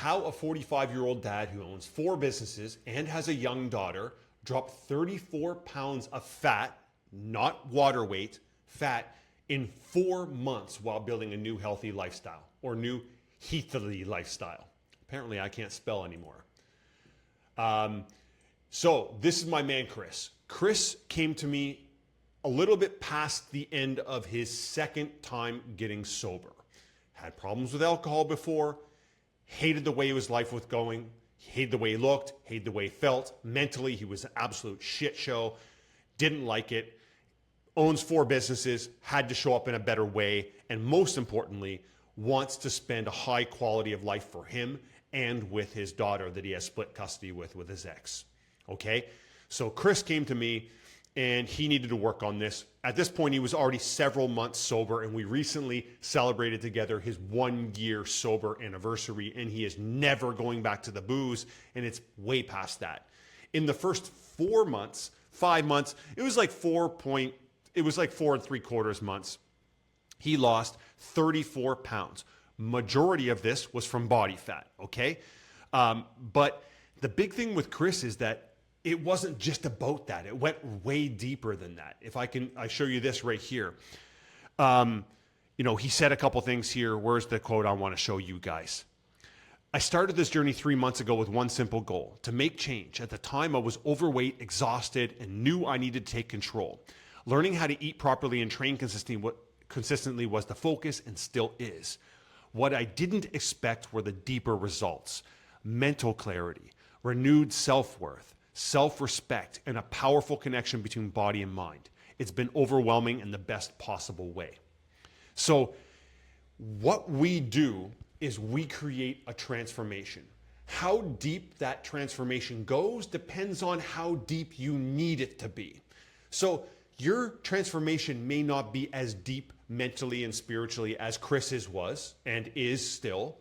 how a 45-year-old dad who owns 4 businesses and has a young daughter dropped 34 pounds of fat, not water weight, fat, in 4 months while building a new healthy lifestyle or new healthily lifestyle. Apparently I can't spell anymore. So this is my man, Chris. Chris came to me a little bit past the end of his second time getting sober. Had problems with alcohol before, hated the way his life was going, hated the way he looked, hated the way he felt. Mentally, he was an absolute shit show, didn't like it, owns 4 businesses, had to show up in a better way, and most importantly, wants to spend a high quality of life for him and with his daughter that he has split custody with his ex. Okay? So Chris came to me and he needed to work on this. At this point, he was already several months sober, and we recently celebrated together his 1-year sober anniversary, and he is never going back to the booze, and it's way past that. In the first 4 months, 5 months, it was like 4.75 months. He lost 34 pounds. Majority of this was from body fat, okay? But the big thing with Chris is that it wasn't just about that. It went way deeper than that. If I show you this right here. He said a couple things here. Where's the quote I want to show you guys? I started this journey 3 months ago with one simple goal: to make change. At the time, I was overweight, exhausted, and knew I needed to take control. Learning how to eat properly and train consistently was the focus and still is. What I didn't expect were the deeper results: mental clarity, renewed self-worth, self-respect, and a powerful connection between body and mind. It's been overwhelming in the best possible way. So what we do is we create a transformation. How deep that transformation goes depends on how deep you need it to be. So your transformation may not be as deep mentally and spiritually as Chris's was and is still,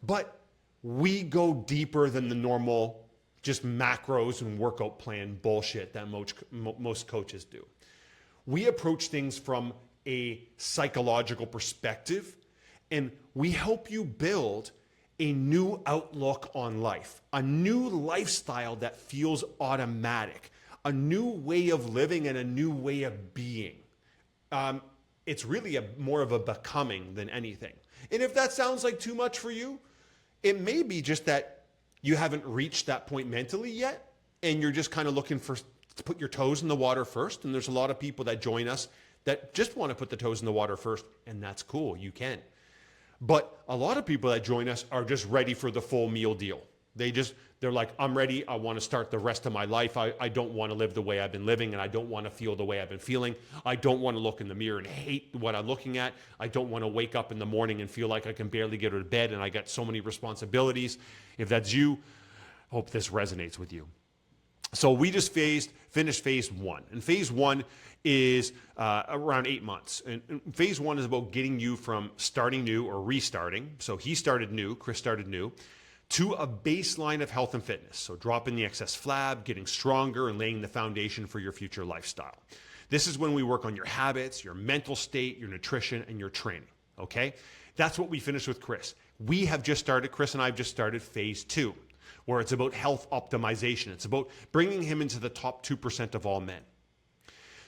but we go deeper than the normal just macros and workout plan bullshit that most coaches do. We approach things from a psychological perspective, and we help you build a new outlook on life, a new lifestyle that feels automatic, a new way of living and a new way of being. It's really more of a becoming than anything. And if that sounds like too much for you, it may be just that you haven't reached that point mentally yet, and you're just kind of looking to put your toes in the water first. And there's a lot of people that join us that just want to put the toes in the water first, and that's cool, you can. But a lot of people that join us are just ready for the full meal deal. They're like, I'm ready, I want to start the rest of my life. I don't want to live the way I've been living, and I don't want to feel the way I've been feeling. I don't want to look in the mirror and hate what I'm looking at. I don't want to wake up in the morning and feel like I can barely get out of bed and I got so many responsibilities. If that's you, I hope this resonates with you. So we just finished phase 1. And phase 1 is around 8 months. And phase 1 is about getting you from starting new or restarting. So he started new, Chris started new, to a baseline of health and fitness. So dropping the excess flab, getting stronger, and laying the foundation for your future lifestyle. This is when we work on your habits, your mental state, your nutrition, and your training, okay? That's what we finished with Chris. Chris and I have just started phase 2, where it's about health optimization. It's about bringing him into the top 2% of all men.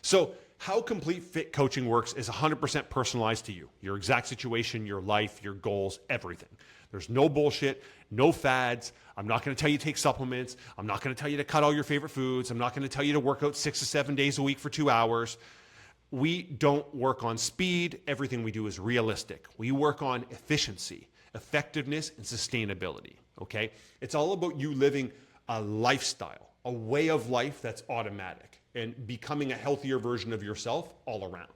So how Complete Fit Coaching works is 100% personalized to you, your exact situation, your life, your goals, everything. There's no bullshit, no fads. I'm not going to tell you to take supplements. I'm not going to tell you to cut all your favorite foods. I'm not going to tell you to work out 6 to 7 days a week for 2 hours. We don't work on speed. Everything we do is realistic. We work on efficiency, effectiveness, and sustainability, okay? It's all about you living a lifestyle, a way of life that's automatic, and becoming a healthier version of yourself all around.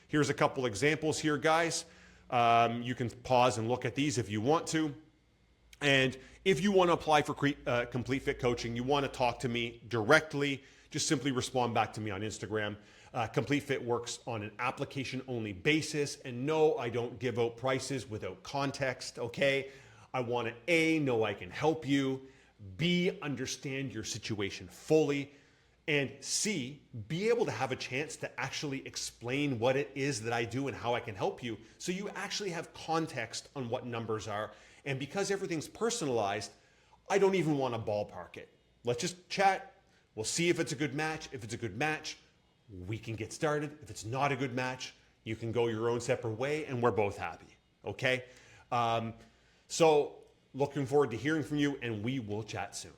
Here's a couple examples here, guys. You can pause and look at these if you want to. And if you want to apply for Complete Fit Coaching, you want to talk to me directly, just simply respond back to me on Instagram. Complete Fit works on an application-only basis. And no, I don't give out prices without context, okay? I want to A, know I can help you, B, understand your situation fully, and C, be able to have a chance to actually explain what it is that I do and how I can help you, so you actually have context on what numbers are And because everything's personalized, I don't even want to ballpark it. Let's just chat. We'll see if it's a good match. If it's a good match, we can get started. If it's not a good match, you can go your own separate way and we're both happy. Okay? So looking forward to hearing from you, and we will chat soon.